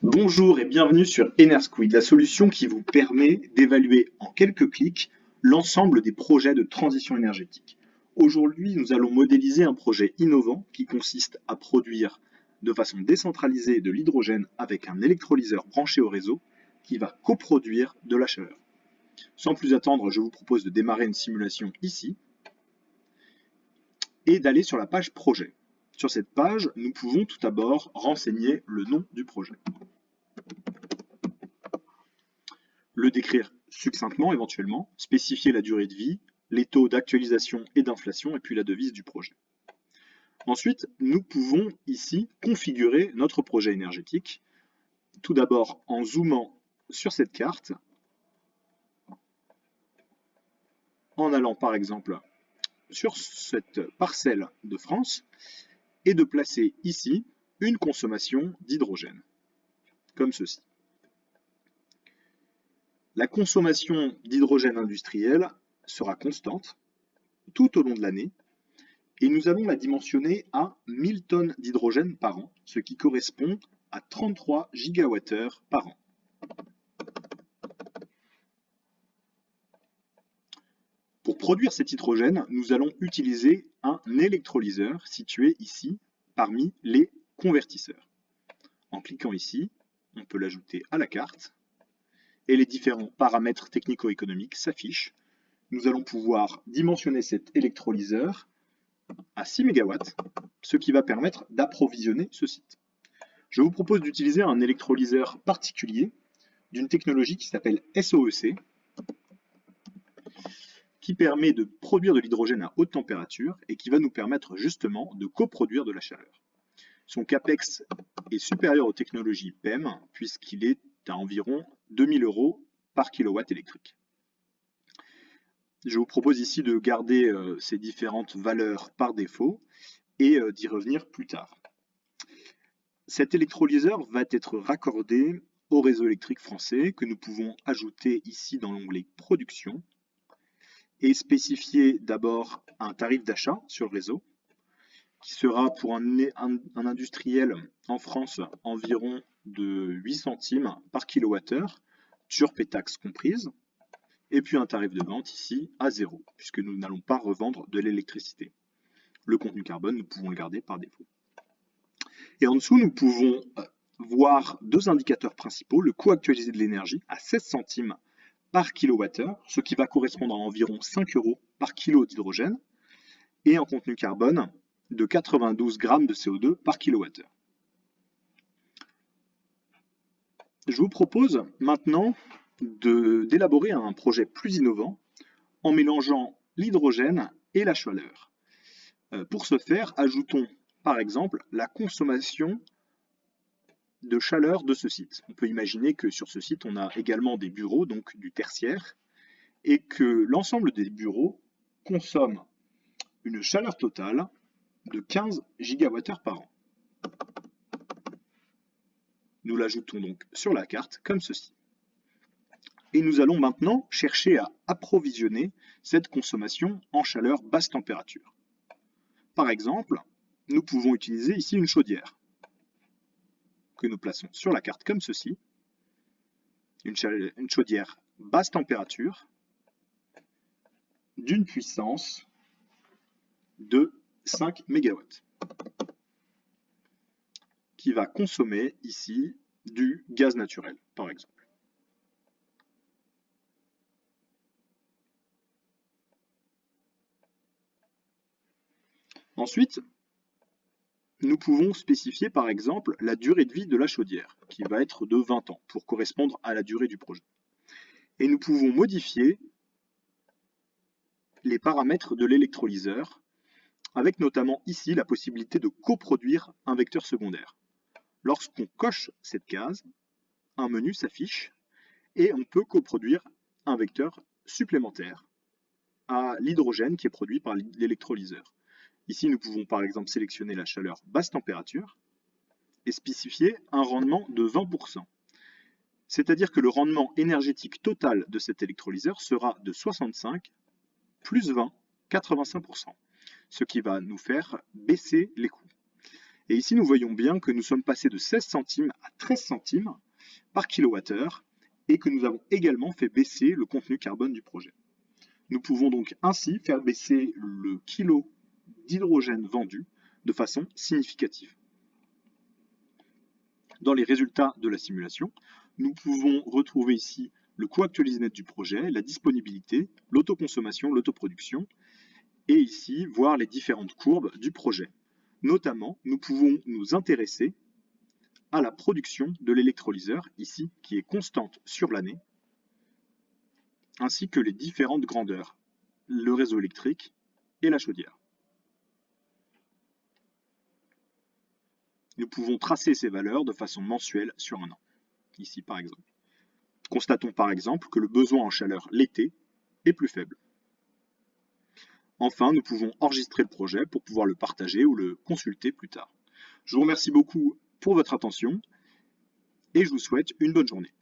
Bonjour et bienvenue sur Enersquid, la solution qui vous permet d'évaluer en quelques clics l'ensemble des projets de transition énergétique. Aujourd'hui, nous allons modéliser un projet innovant qui consiste à produire de façon décentralisée de l'hydrogène avec un électrolyseur branché au réseau qui va coproduire de la chaleur. Sans plus attendre, je vous propose de démarrer une simulation ici et d'aller sur la page projet. Sur cette page, nous pouvons tout d'abord renseigner le nom du projet. Le décrire succinctement éventuellement, spécifier la durée de vie, les taux d'actualisation et d'inflation, et puis la devise du projet. Ensuite, nous pouvons ici configurer notre projet énergétique, tout d'abord en zoomant sur cette carte, en allant par exemple sur cette parcelle de France, et de placer ici une consommation d'hydrogène, comme ceci. La consommation d'hydrogène industriel sera constante tout au long de l'année et nous allons la dimensionner à 1000 tonnes d'hydrogène par an, ce qui correspond à 33 gigawattheures par an. Pour produire cet hydrogène, nous allons utiliser un électrolyseur situé ici parmi les convertisseurs. En cliquant ici, on peut l'ajouter à la carte et les différents paramètres technico-économiques s'affichent. Nous allons pouvoir dimensionner cet électrolyseur à 6 MW, ce qui va permettre d'approvisionner ce site. Je vous propose d'utiliser un électrolyseur particulier d'une technologie qui s'appelle SOEC, qui permet de produire de l'hydrogène à haute température et qui va nous permettre justement de coproduire de la chaleur. Son CAPEX est supérieur aux technologies PEM puisqu'il est à environ 2000 € par kilowatt électrique. Je vous propose ici de garder ces différentes valeurs par défaut et d'y revenir plus tard. Cet électrolyseur va être raccordé au réseau électrique français que nous pouvons ajouter ici dans l'onglet Production et spécifier d'abord un tarif d'achat sur le réseau qui sera pour un industriel en France environ de 8 centimes par kilowattheure, TURPE et taxes comprises, et puis un tarif de vente ici à 0, puisque nous n'allons pas revendre de l'électricité. Le contenu carbone, nous pouvons le garder par défaut. Et en dessous, nous pouvons voir deux indicateurs principaux, le coût actualisé de l'énergie à 16 centimes par kilowattheure, ce qui va correspondre à environ 5 € par kilo d'hydrogène, et un contenu carbone de 92 grammes de CO2 par kilowattheure. Je vous propose maintenant d'élaborer un projet plus innovant en mélangeant l'hydrogène et la chaleur. Pour ce faire, ajoutons par exemple la consommation de chaleur de ce site. On peut imaginer que sur ce site, on a également des bureaux, donc du tertiaire, et que l'ensemble des bureaux consomment une chaleur totale de 15 gigawattheures par an. Nous l'ajoutons donc sur la carte comme ceci. Et nous allons maintenant chercher à approvisionner cette consommation en chaleur basse température. Par exemple, nous pouvons utiliser ici une chaudière que nous plaçons sur la carte comme ceci. Une chaudière basse température d'une puissance de 5 MW qui va consommer ici du gaz naturel, par exemple. Ensuite, nous pouvons spécifier par exemple la durée de vie de la chaudière, qui va être de 20 ans, pour correspondre à la durée du projet. Et nous pouvons modifier les paramètres de l'électrolyseur, avec notamment ici la possibilité de coproduire un vecteur secondaire. Lorsqu'on coche cette case, un menu s'affiche et on peut coproduire un vecteur supplémentaire à l'hydrogène qui est produit par l'électrolyseur. Ici, nous pouvons par exemple sélectionner la chaleur basse température et spécifier un rendement de 20%. C'est-à-dire que le rendement énergétique total de cet électrolyseur sera de 65 plus 20, 85%, ce qui va nous faire baisser les coûts. Et ici, nous voyons bien que nous sommes passés de 16 centimes à 13 centimes par kilowattheure et que nous avons également fait baisser le contenu carbone du projet. Nous pouvons donc ainsi faire baisser le kilo d'hydrogène vendu de façon significative. Dans les résultats de la simulation, nous pouvons retrouver ici le coût actualisé net du projet, la disponibilité, l'autoconsommation, l'autoproduction, et ici voir les différentes courbes du projet. Notamment, nous pouvons nous intéresser à la production de l'électrolyseur, ici, qui est constante sur l'année, ainsi que les différentes grandeurs, le réseau électrique et la chaudière. Nous pouvons tracer ces valeurs de façon mensuelle sur un an, ici par exemple. Constatons par exemple que le besoin en chaleur l'été est plus faible. Enfin, nous pouvons enregistrer le projet pour pouvoir le partager ou le consulter plus tard. Je vous remercie beaucoup pour votre attention et je vous souhaite une bonne journée.